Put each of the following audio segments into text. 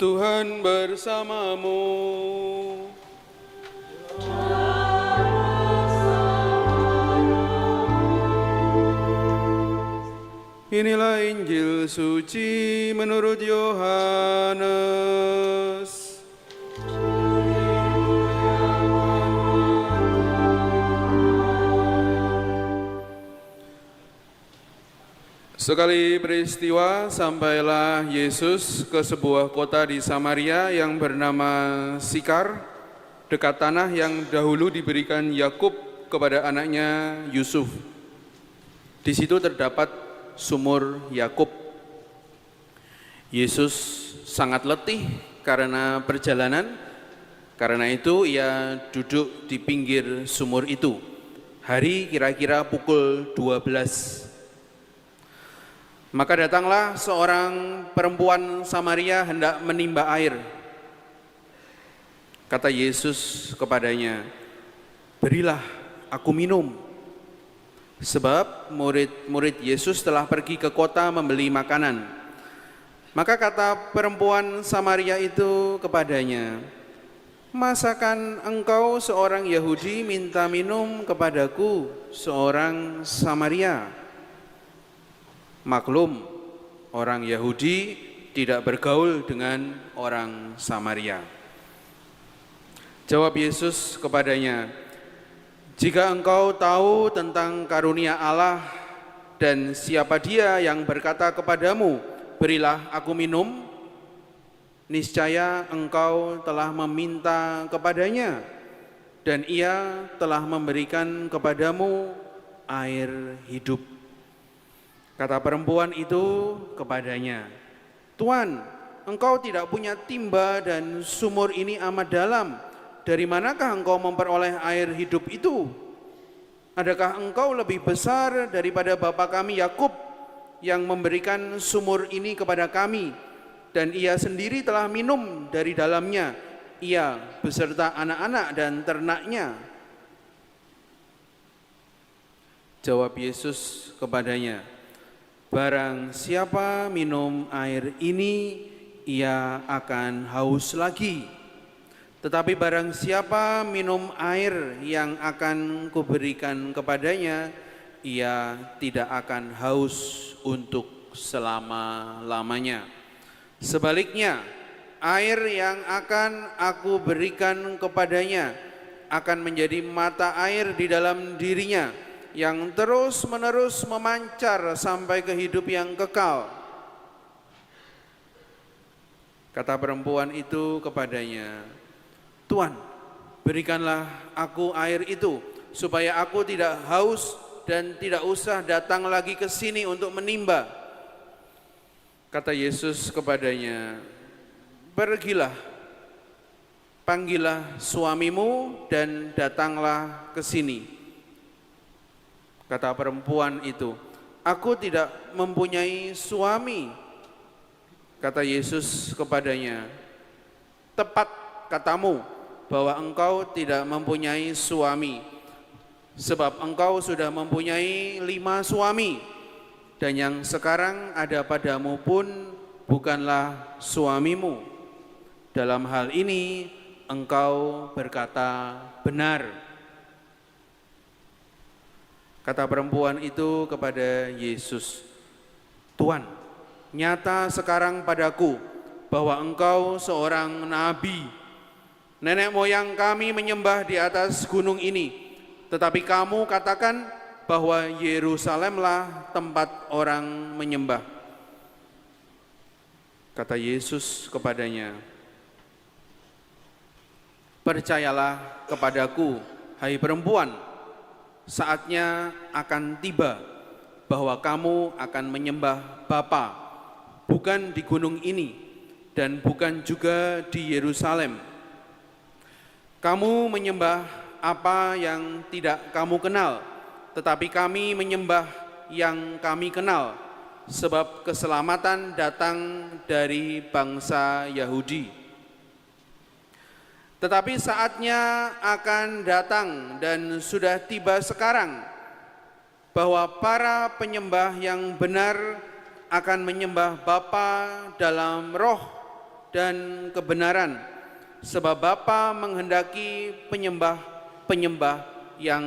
Tuhan bersamamu. Inilah Injil suci menurut Yohanes. Sekali peristiwa, sampailah Yesus ke sebuah kota di Samaria yang bernama Sikar, dekat tanah yang dahulu diberikan Yakub kepada anaknya Yusuf. Di situ terdapat sumur Yakub. Yesus sangat letih karena perjalanan, karena itu ia duduk di pinggir sumur itu. Hari kira-kira pukul 12. Maka datanglah seorang perempuan Samaria hendak menimba air. Kata Yesus kepadanya, "Berilah aku minum." Sebab murid-murid Yesus telah pergi ke kota membeli makanan. Maka kata perempuan Samaria itu kepadanya, "Masakan engkau seorang Yahudi minta minum kepadaku, seorang Samaria?" Maklum, orang Yahudi tidak bergaul dengan orang Samaria. Jawab Yesus kepadanya, "Jika engkau tahu tentang karunia Allah dan siapa Dia yang berkata kepadamu, 'Berilah aku minum,' niscaya engkau telah meminta kepadanya, dan Ia telah memberikan kepadamu air hidup." Kata perempuan itu kepadanya, "Tuan, engkau tidak punya timba dan sumur ini amat dalam. Dari manakah engkau memperoleh air hidup itu? Adakah engkau lebih besar daripada bapa kami Yakub yang memberikan sumur ini kepada kami, dan ia sendiri telah minum dari dalamnya, ia beserta anak-anak dan ternaknya?" Jawab Yesus kepadanya, "Barang siapa minum air ini, ia akan haus lagi. Tetapi barang siapa minum air yang akan kuberikan kepadanya, ia tidak akan haus untuk selama-lamanya. Sebaliknya, air yang akan aku berikan kepadanya akan menjadi mata air di dalam dirinya, yang terus-menerus memancar sampai ke hidup yang kekal." Kata perempuan itu kepadanya, "Tuan, berikanlah aku air itu, supaya aku tidak haus dan tidak usah datang lagi ke sini untuk menimba." Kata Yesus kepadanya, "Pergilah, panggillah suamimu dan datanglah ke sini." Kata perempuan itu, "Aku tidak mempunyai suami." Kata Yesus kepadanya, "Tepat katamu bahwa engkau tidak mempunyai suami, sebab engkau sudah mempunyai 5 suami, dan yang sekarang ada padamu pun bukanlah suamimu. Dalam hal ini engkau berkata benar." Kata perempuan itu kepada Yesus, "Tuan, nyata sekarang padaku bahwa engkau seorang nabi. Nenek moyang kami menyembah di atas gunung ini, tetapi kamu katakan bahwa Yerusalemlah tempat orang menyembah." Kata Yesus kepadanya, "Percayalah kepadaku, hai perempuan, saatnya akan tiba bahwa kamu akan menyembah Bapa, bukan di gunung ini dan bukan juga di Yerusalem. Kamu menyembah apa yang tidak kamu kenal, tetapi kami menyembah yang kami kenal, sebab keselamatan datang dari bangsa Yahudi. Tetapi saatnya akan datang dan sudah tiba sekarang, bahwa para penyembah yang benar akan menyembah Bapa dalam roh dan kebenaran, sebab Bapa menghendaki penyembah-penyembah yang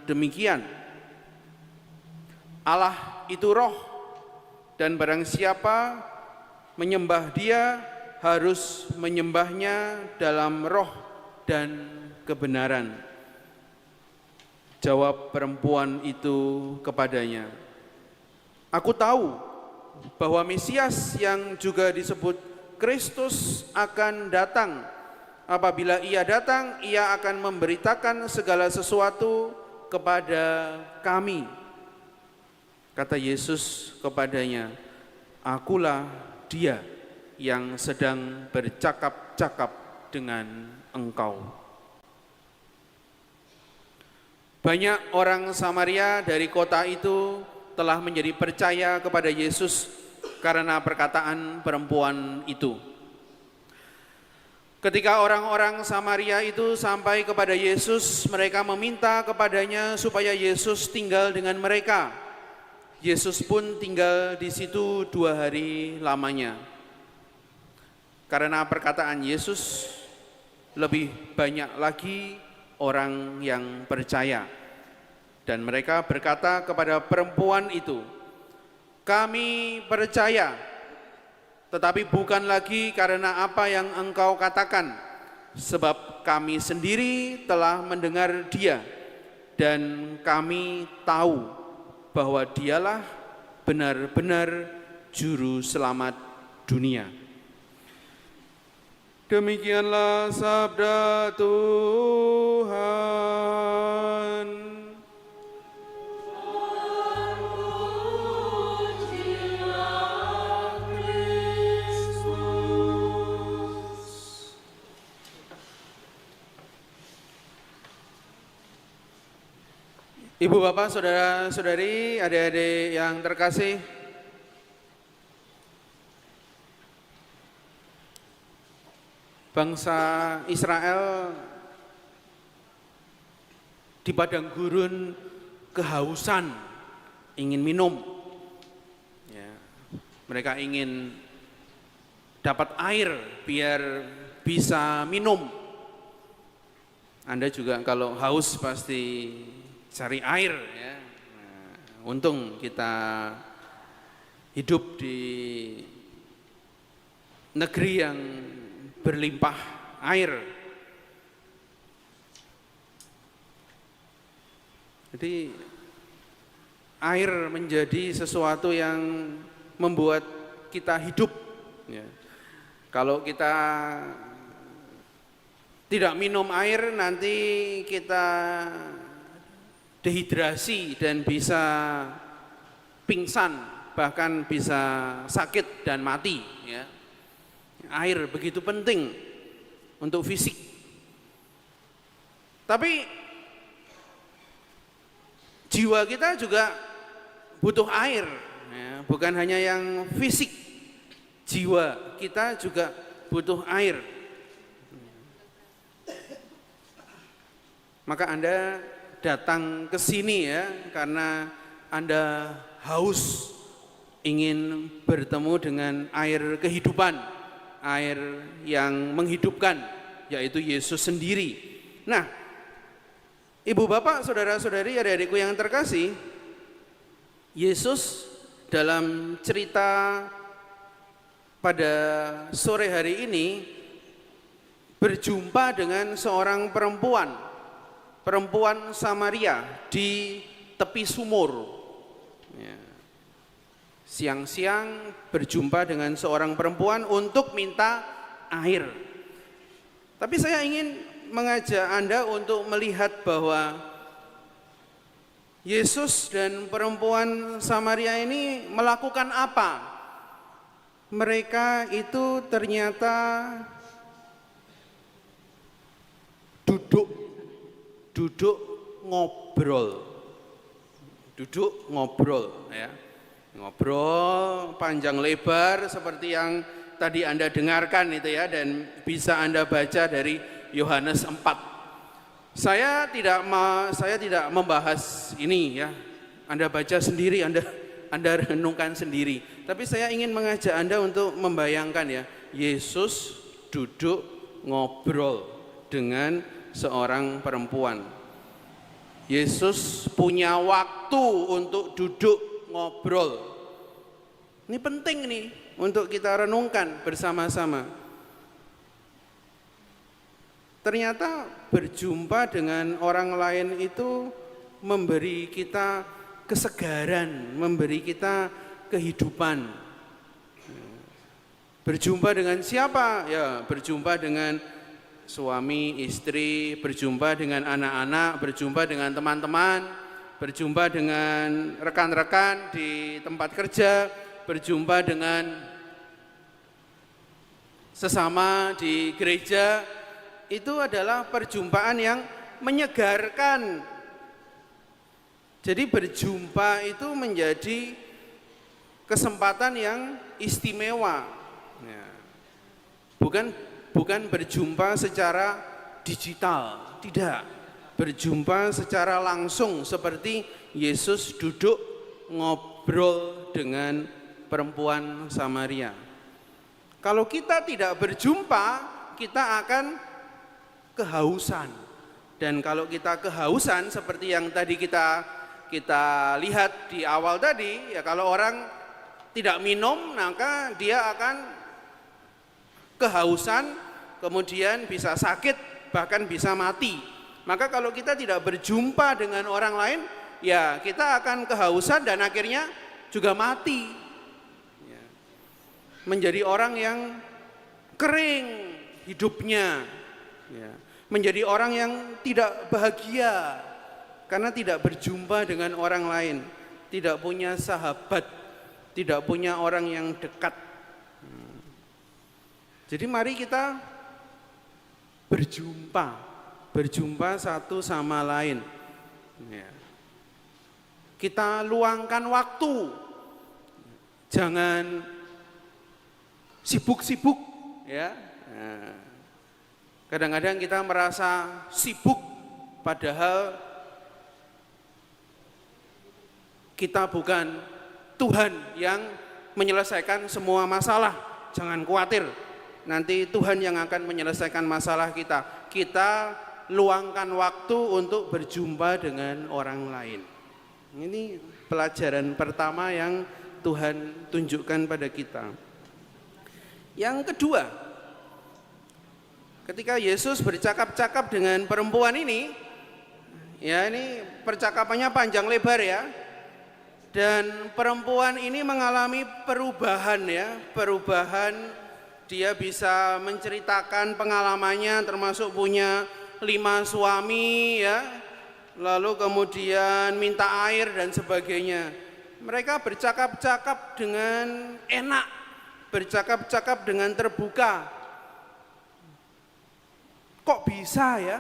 demikian. Allah itu roh, dan barang siapa menyembah Dia harus menyembahnya dalam roh dan kebenaran. Jawab perempuan itu kepadanya, "Aku tahu bahwa Mesias yang juga disebut Kristus akan datang. Apabila Ia datang, Ia akan memberitakan segala sesuatu kepada kami." Kata Yesus kepadanya, "Akulah Dia yang sedang bercakap-cakap dengan engkau." Banyak orang Samaria dari kota itu telah menjadi percaya kepada Yesus karena perkataan perempuan itu. Ketika orang-orang Samaria itu sampai kepada Yesus, mereka meminta kepadanya supaya Yesus tinggal dengan mereka. Yesus pun tinggal di situ 2 hari lamanya. Karena perkataan Yesus, lebih banyak lagi orang yang percaya. Dan mereka berkata kepada perempuan itu, "Kami percaya, tetapi bukan lagi karena apa yang engkau katakan, sebab kami sendiri telah mendengar Dia, dan kami tahu bahwa Dialah benar-benar Juru Selamat dunia." Demikianlah sabda Tuhan. Ibu, bapak, saudara-saudari, adik-adik yang terkasih, bangsa Israel di padang gurun kehausan, ingin minum. Ya, mereka ingin dapat air biar bisa minum. Anda juga kalau haus pasti cari air, ya. Nah, untung kita hidup di negeri yang berlimpah air. Jadi air menjadi sesuatu yang membuat kita hidup, ya. Kalau kita tidak minum air, nanti kita dehidrasi dan bisa pingsan, bahkan bisa sakit dan mati, ya. Air begitu penting untuk fisik. Tapi jiwa kita juga butuh air, ya. Bukan hanya yang fisik, jiwa kita juga butuh air. Maka Anda datang ke sini, ya, karena Anda haus ingin bertemu dengan air kehidupan, air yang menghidupkan, yaitu Yesus sendiri. Nah, ibu, bapak, saudara-saudari, adik-adikku yang terkasih, Yesus dalam cerita pada sore hari ini berjumpa dengan seorang perempuan Samaria di tepi sumur. Ya. Siang-siang berjumpa dengan seorang perempuan untuk minta air. Tapi saya ingin mengajak Anda untuk melihat bahwa Yesus dan perempuan Samaria ini melakukan apa? Mereka itu ternyata duduk ngobrol, ya. Ngobrol panjang lebar seperti yang tadi Anda dengarkan itu, ya, dan bisa Anda baca dari Yohanes 4. Saya tidak membahas ini, ya. Anda baca sendiri, Anda renungkan sendiri. Tapi saya ingin mengajak Anda untuk membayangkan, ya, Yesus duduk ngobrol dengan seorang perempuan. Yesus punya waktu untuk duduk ngobrol. Ini penting nih untuk kita renungkan bersama-sama. Ternyata berjumpa dengan orang lain itu memberi kita kesegaran, memberi kita kehidupan. Berjumpa dengan siapa? Ya, berjumpa dengan suami, istri, berjumpa dengan anak-anak, berjumpa dengan teman-teman, berjumpa dengan rekan-rekan di tempat kerja, berjumpa dengan sesama di gereja. Itu adalah perjumpaan yang menyegarkan. Jadi berjumpa itu menjadi kesempatan yang istimewa. Ya. Bukan berjumpa secara digital, tidak. Berjumpa secara langsung seperti Yesus duduk ngobrol dengan perempuan Samaria. Kalau kita tidak berjumpa, kita akan kehausan. Dan kalau kita kehausan seperti yang tadi kita lihat di awal tadi, ya kalau orang tidak minum maka dia akan kehausan, kemudian bisa sakit, bahkan bisa mati. Maka kalau kita tidak berjumpa dengan orang lain, ya kita akan kehausan dan akhirnya juga mati. Ya. Menjadi orang yang kering hidupnya. Ya. Menjadi orang yang tidak bahagia karena tidak berjumpa dengan orang lain, tidak punya sahabat, tidak punya orang yang dekat. Jadi mari kita berjumpa satu sama lain. Ya. Kita luangkan waktu, jangan sibuk-sibuk, ya. Nah. Kadang-kadang kita merasa sibuk, padahal kita bukan Tuhan yang menyelesaikan semua masalah. Jangan khawatir, nanti Tuhan yang akan menyelesaikan masalah kita. Kita luangkan waktu untuk berjumpa dengan orang lain. Ini pelajaran pertama yang Tuhan tunjukkan pada kita. Yang kedua, ketika Yesus bercakap-cakap dengan perempuan ini, ya ini percakapannya panjang lebar ya. Dan perempuan ini mengalami perubahan ya, perubahan. Dia bisa menceritakan pengalamannya, termasuk punya 5 suami ya, lalu kemudian minta air dan sebagainya. Mereka bercakap-cakap dengan enak, bercakap-cakap dengan terbuka. Kok bisa ya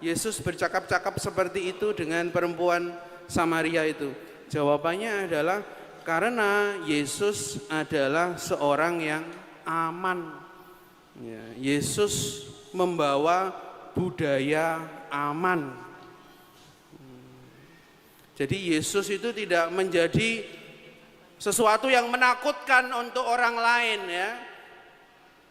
Yesus bercakap-cakap seperti itu dengan perempuan Samaria itu? Jawabannya adalah karena Yesus adalah seorang yang aman. Ya, Yesus membawa budaya aman. Jadi Yesus itu tidak menjadi sesuatu yang menakutkan untuk orang lain ya.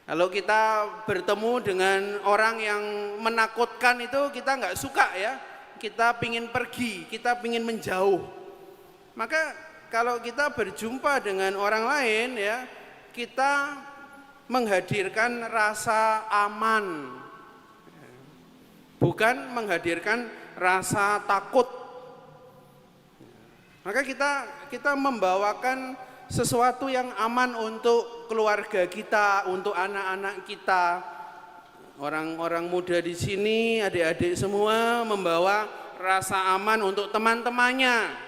Kalau kita bertemu dengan orang yang menakutkan itu kita nggak suka ya. Kita pingin pergi, kita pingin menjauh. Maka kalau kita berjumpa dengan orang lain ya, kita menghadirkan rasa aman, bukan menghadirkan rasa takut. Maka kita membawakan sesuatu yang aman untuk keluarga kita, untuk anak-anak kita. Orang-orang muda di sini, adik-adik semua membawa rasa aman untuk teman-temannya.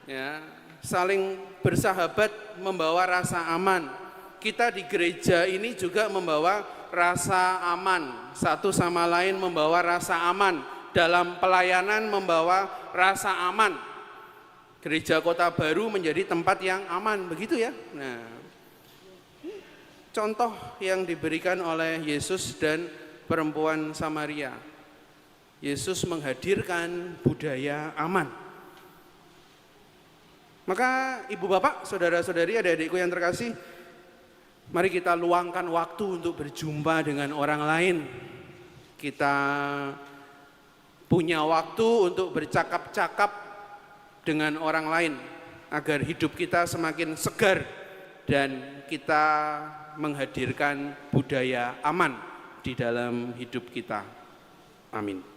Ya, saling bersahabat membawa rasa aman. Kita di gereja ini juga membawa rasa aman. Satu sama lain membawa rasa aman. Dalam pelayanan membawa rasa aman. Gereja Kota Baru menjadi tempat yang aman, begitu ya. Nah, contoh yang diberikan oleh Yesus dan perempuan Samaria. Yesus menghadirkan budaya aman. Maka ibu bapak, saudara-saudari, adik-adikku yang terkasih, Mari kita luangkan waktu untuk berjumpa dengan orang lain. Kita punya waktu untuk bercakap-cakap dengan orang lain agar hidup kita semakin segar dan kita menghadirkan budaya aman di dalam hidup kita. Amin.